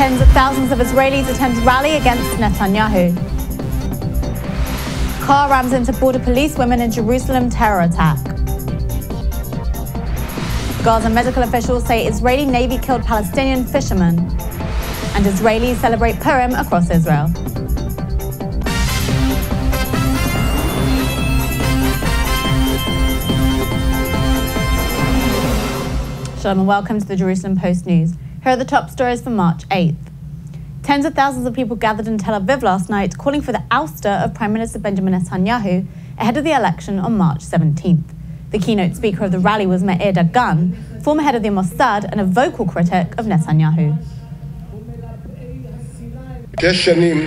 Tens of thousands of Israelis attend rally against Netanyahu. Car rams into border police women in Jerusalem terror attack. Gaza medical officials say Israeli Navy killed Palestinian fishermen. And Israelis celebrate Purim across Israel. Shalom and welcome to the Jerusalem Post News. Here are the top stories for March 8th. Tens of thousands of people gathered in Tel Aviv last night calling for the ouster of Prime Minister Benjamin Netanyahu ahead of the election on March 17th. The keynote speaker of the rally was Meir Dagan, former head of the Mossad and a vocal critic of Netanyahu. 6 שנים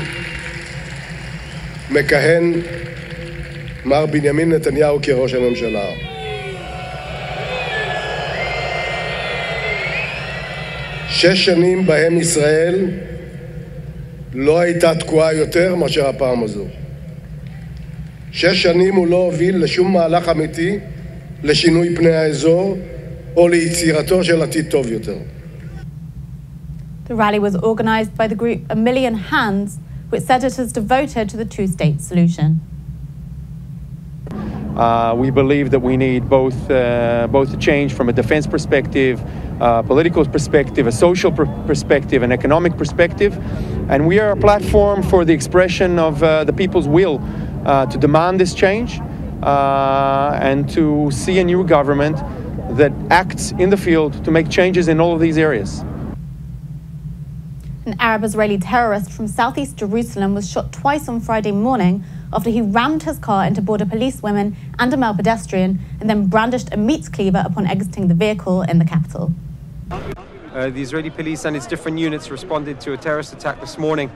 מכהן מר בנימין נתניהו כראש הממשלה. 6 שנים בהם ישראל לא הייתה תקועה יותר מאשר הפעם הזו. 6 שנים הוא לא הוביל לשום מהלך אמיתי לשינוי פני האזור או ליצירתו של עתיד טוב יותר. The rally was organized by the group A Million Hands, which said it is devoted to the two-state solution. We believe that we need both a change from a defense perspective, political perspective, a social perspective, an economic perspective, and we are a platform for the expression of the people's will to demand this change and to see a new government that acts in the field to make changes in all of these areas. An Arab-Israeli terrorist from southeast Jerusalem was shot twice on Friday morning after he rammed his car into border police women and a male pedestrian and then brandished a meat cleaver upon exiting the vehicle in the capital. The Israeli police and its different units responded to a terrorist attack this morning,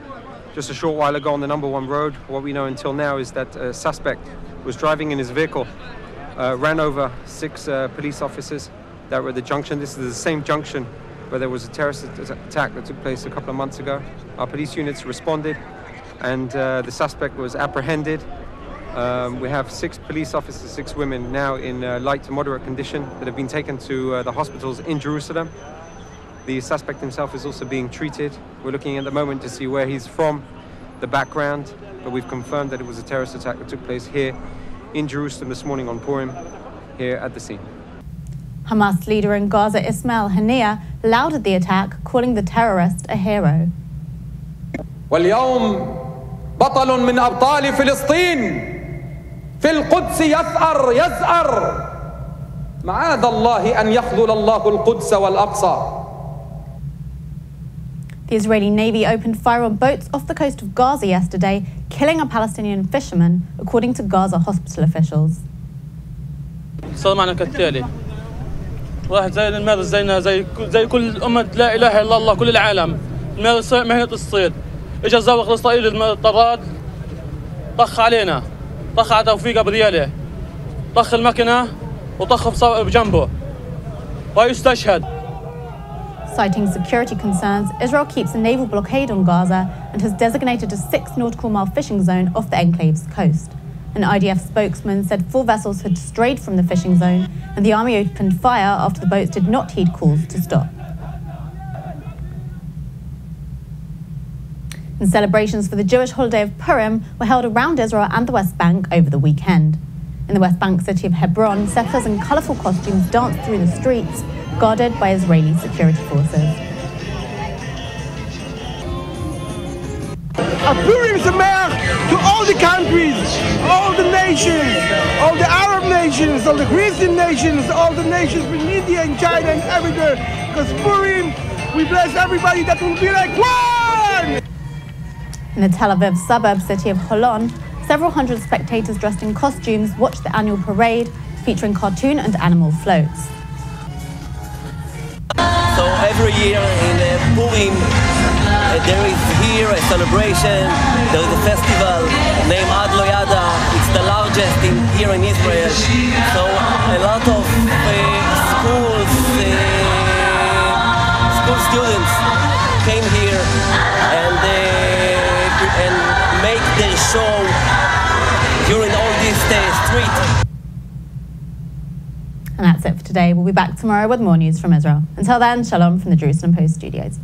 just a short while ago on the #1 road. What we know until now is that a suspect was driving in his vehicle, ran over 6 police officers that were at the junction. This is the same junction where there was a terrorist attack that took place a couple of months ago. Our police units responded and the suspect was apprehended. We have 6 police officers, 6 women now in light to moderate condition that have been taken to the hospitals in Jerusalem. The suspect himself is also being treated. We're looking at the moment to see where he's from, the background, but we've confirmed that it was a terrorist attack that took place here in Jerusalem this morning on Purim, here at the scene. Hamas leader in Gaza, Ismail Haniyeh, lauded the attack, calling the terrorist a hero. واليوم بطل من أبطال فلسطين في القدس يزأر معاذ الله أن يخذل الله القدس والأقصى. The Israeli Navy opened fire on boats off the coast of Gaza yesterday, killing a Palestinian fisherman, according to Gaza hospital officials. صار معنا كالتالي واحد زي المارس زينا زي كل أمة لا إله إلا الله كل العالم مارس مهنة الصيد إجا الزوق الإسرائيلي الطراد طخ علينا طخ على توفيق أبو ديالة طخ المكنة وطخ بجنبه ويستشهد. Citing security concerns, Israel keeps a naval blockade on Gaza and has designated a 6 nautical mile fishing zone off the enclave's coast. An IDF spokesman said 4 vessels had strayed from the fishing zone and the army opened fire after the boats did not heed calls to stop. And celebrations for the Jewish holiday of Purim were held around Israel and the West Bank over the weekend. In the West Bank city of Hebron, settlers in colourful costumes danced through the streets, guarded by Israeli security forces. A Purim Sameach to all the countries, all the nations, all the Arab nations, all the Christian nations, all the nations in India and China and everywhere. Because Purim, we bless everybody that will be like one! In the Tel Aviv suburb city of Holon, several hundred spectators dressed in costumes watched the annual parade featuring cartoon and animal floats. So every year in Purim, there is here a celebration, there is a festival named Ad Lo Yada. It's the largest here in Israel. So a lot of school students came here and make their show during all this street. And that's it for today. We'll be back tomorrow with more news from Israel. Until then, shalom from the Jerusalem Post studios.